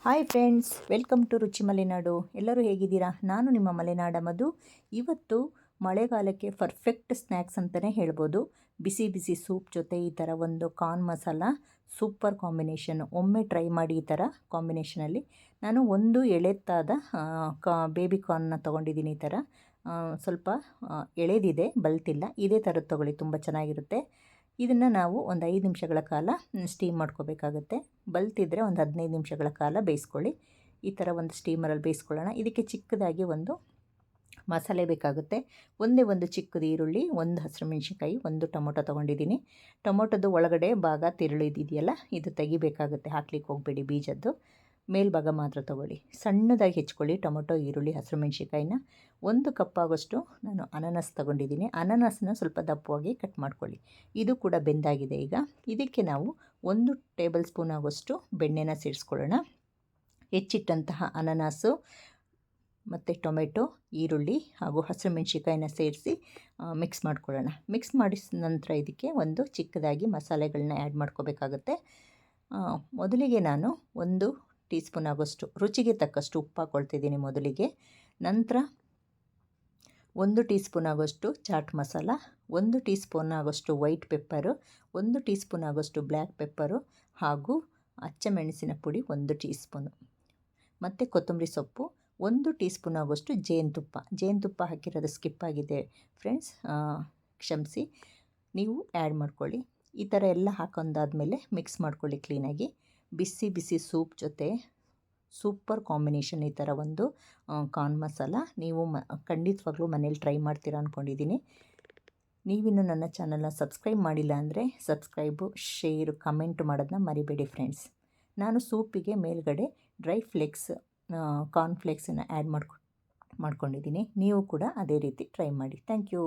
Hi friends, welcome to ರುಚಿ ಮಲೆನಾಡು. ಎಲ್ಲರೂ ಹೇಗಿದ್ದೀರಾ? ನಾನು ನಿಮ್ಮ ಮಲೆನಾಡ ಮಧು. ಇವತ್ತು ಮಳೆಗಾಲಕ್ಕೆ ಪರ್ಫೆಕ್ಟ್ ಸ್ನ್ಯಾಕ್ಸ್ ಅಂತಲೇ ಹೇಳ್ಬೋದು. ಬಿಸಿ ಬಿಸಿ ಸೂಪ್ ಜೊತೆ ಈ ಥರ ಒಂದು ಕಾರ್ನ್ ಮಸಾಲ ಸೂಪರ್ ಕಾಂಬಿನೇಷನ್ನು. ಒಮ್ಮೆ ಟ್ರೈ ಮಾಡಿ ಈ ಥರ ಕಾಂಬಿನೇಷನಲ್ಲಿ. ನಾನು ಒಂದು ಎಳೆತ್ತಾದ ಬೇಬಿ ಕಾರ್ನ್ನ ತೊಗೊಂಡಿದ್ದೀನಿ. ಈ ಥರ ಸ್ವಲ್ಪ ಎಳೆದಿದೆ, ಬಲ್ತಿಲ್ಲ. ಇದೇ ಥರದ್ದು ತೊಗೊಳ್ಳಿ, ತುಂಬ ಚೆನ್ನಾಗಿರುತ್ತೆ. ಇದನ್ನು ನಾವು ಒಂದು 5 ನಿಮಿಷಗಳ ಕಾಲ ಸ್ಟೀಮ್ ಮಾಡ್ಕೋಬೇಕಾಗುತ್ತೆ. ಬಲ್ತಿದ್ರೆ ಒಂದು 15 ನಿಮಿಷಗಳ ಕಾಲ ಬೇಯಿಸ್ಕೊಳ್ಳಿ. ಈ ಥರ ಒಂದು ಸ್ಟೀಮರಲ್ಲಿ ಬೇಯಿಸ್ಕೊಳ್ಳೋಣ. ಇದಕ್ಕೆ ಚಿಕ್ಕದಾಗಿ ಒಂದು ಮಸಾಲೆ ಬೇಕಾಗುತ್ತೆ. ಒಂದೇ ಒಂದು ಚಿಕ್ಕದು ಈರುಳ್ಳಿ, ಒಂದು ಹಸಿರು ಮೆಣಸಿನ್ಕಾಯಿ, ಒಂದು ಟೊಮೊಟೊ ತೊಗೊಂಡಿದ್ದೀನಿ. ಟೊಮೊಟೊದು ಒಳಗಡೆ ಭಾಗ ತಿರುಳಿದೆಯಲ್ಲ, ಇದು ತೆಗಿಬೇಕಾಗುತ್ತೆ. ಹಾಕ್ಲಿಕ್ಕೆ ಹೋಗಬೇಡಿ, ಬೀಜದ್ದು ಮೇಲ್ಭಾಗ ಮಾತ್ರ ತೊಗೊಳ್ಳಿ. ಸಣ್ಣದಾಗಿ ಹೆಚ್ಕೊಳ್ಳಿ ಟೊಮೊಟೊ, ಈರುಳ್ಳಿ, ಹಸಿರು ಮೆಣಸಿನ್ಕಾಯಿನ. 1 ಕಪ್ ಆಗೋಷ್ಟು ನಾನು ಅನಾನಸ್ ತೊಗೊಂಡಿದ್ದೀನಿ. ಅನಾನಸನ್ನ ಸ್ವಲ್ಪ ದಪ್ಪವಾಗಿ ಕಟ್ ಮಾಡ್ಕೊಳ್ಳಿ. ಇದು ಕೂಡ ಬೆಂದಾಗಿದೆ. ಈಗ ಇದಕ್ಕೆ ನಾವು 1 ಟೇಬಲ್ ಸ್ಪೂನ್ ಆಗೋಷ್ಟು ಬೆಣ್ಣೆನ ಸೇರಿಸ್ಕೊಳ್ಳೋಣ. ಹೆಚ್ಚಿಟ್ಟಂತಹ ಅನಾನಸು ಮತ್ತು ಟೊಮೆಟೊ, ಈರುಳ್ಳಿ ಹಾಗೂ ಹಸಿರು ಮೆಣಸಿನ್ಕಾಯಿನ ಸೇರಿಸಿ ಮಿಕ್ಸ್ ಮಾಡ್ಕೊಳ್ಳೋಣ. ಮಿಕ್ಸ್ ಮಾಡಿದ ನಂತರ ಇದಕ್ಕೆ ಒಂದು ಚಿಕ್ಕದಾಗಿ ಮಸಾಲೆಗಳನ್ನ ಆ್ಯಡ್ ಮಾಡ್ಕೋಬೇಕಾಗುತ್ತೆ. ಮೊದಲಿಗೆ ನಾನು 1 ಟೀ ಸ್ಪೂನ್ ಆಗೋಷ್ಟು ರುಚಿಗೆ ತಕ್ಕಷ್ಟು ಉಪ್ಪು ಹಾಕ್ಕೊಳ್ತಿದ್ದೀನಿ ಮೊದಲಿಗೆ. ನಂತರ 1 ಟೀ ಸ್ಪೂನ್ ಆಗೋಷ್ಟು ಚಾಟ್ ಮಸಾಲ, 1 ಟೀ ಸ್ಪೂನ್ ಆಗೋಷ್ಟು ವೈಟ್ ಪೆಪ್ಪರು, 1 ಟೀ ಸ್ಪೂನ್ ಆಗೋಷ್ಟು ಬ್ಲ್ಯಾಕ್ ಪೆಪ್ಪರು ಹಾಗೂ ಅಚ್ಚಮೆಣಸಿನ ಪುಡಿ 1 ಟೀ ಸ್ಪೂನು, ಮತ್ತು ಕೊತ್ತಂಬರಿ ಸೊಪ್ಪು, 1 ಟೀ ಸ್ಪೂನ್ ಆಗೋಷ್ಟು ಜೇನುತುಪ್ಪ ಹಾಕಿರೋದು ಸ್ಕಿಪ್ ಆಗಿದೆ ಫ್ರೆಂಡ್ಸ್, ಕ್ಷಮಿಸಿ. ನೀವು ಆ್ಯಡ್ ಮಾಡ್ಕೊಳ್ಳಿ. ಈ ಥರ ಎಲ್ಲ ಹಾಕೊಂಡಾದ್ಮೇಲೆ ಮಿಕ್ಸ್ ಮಾಡ್ಕೊಳ್ಳಿ ಕ್ಲೀನಾಗಿ. ಬಿಸಿ ಬಿಸಿ ಸೂಪ್ ಜೊತೆ ಸೂಪರ್ ಕಾಂಬಿನೇಷನ್ ಈ ಥರ ಒಂದು ಕಾರ್ನ್ ಮಸಾಲ. ನೀವು ಖಂಡಿತವಾಗ್ಲೂ ಮನೇಲಿ ಟ್ರೈ ಮಾಡ್ತೀರಾ ಅಂದ್ಕೊಂಡಿದ್ದೀನಿ. ನೀವಿನ್ನೂ ನನ್ನ ಚಾನಲ್ನ ಸಬ್ಸ್ಕ್ರೈಬ್ ಮಾಡಿಲ್ಲ ಅಂದರೆ ಸಬ್ಸ್ಕ್ರೈಬು, ಶೇರು, ಕಮೆಂಟ್ ಮಾಡೋದನ್ನ ಮರಿಬೇಡಿ ಫ್ರೆಂಡ್ಸ್. ನಾನು ಸೂಪಿಗೆ ಮೇಲ್ಗಡೆ ಡ್ರೈ ಫ್ಲೇಕ್ಸ್, ಕಾರ್ನ್ ಫ್ಲೇಕ್ಸನ್ನು ಆ್ಯಡ್ ಮಾಡ್ಕೊಂಡಿದ್ದೀನಿ. ನೀವು ಕೂಡ ಅದೇ ರೀತಿ ಟ್ರೈ ಮಾಡಿ. Thank you.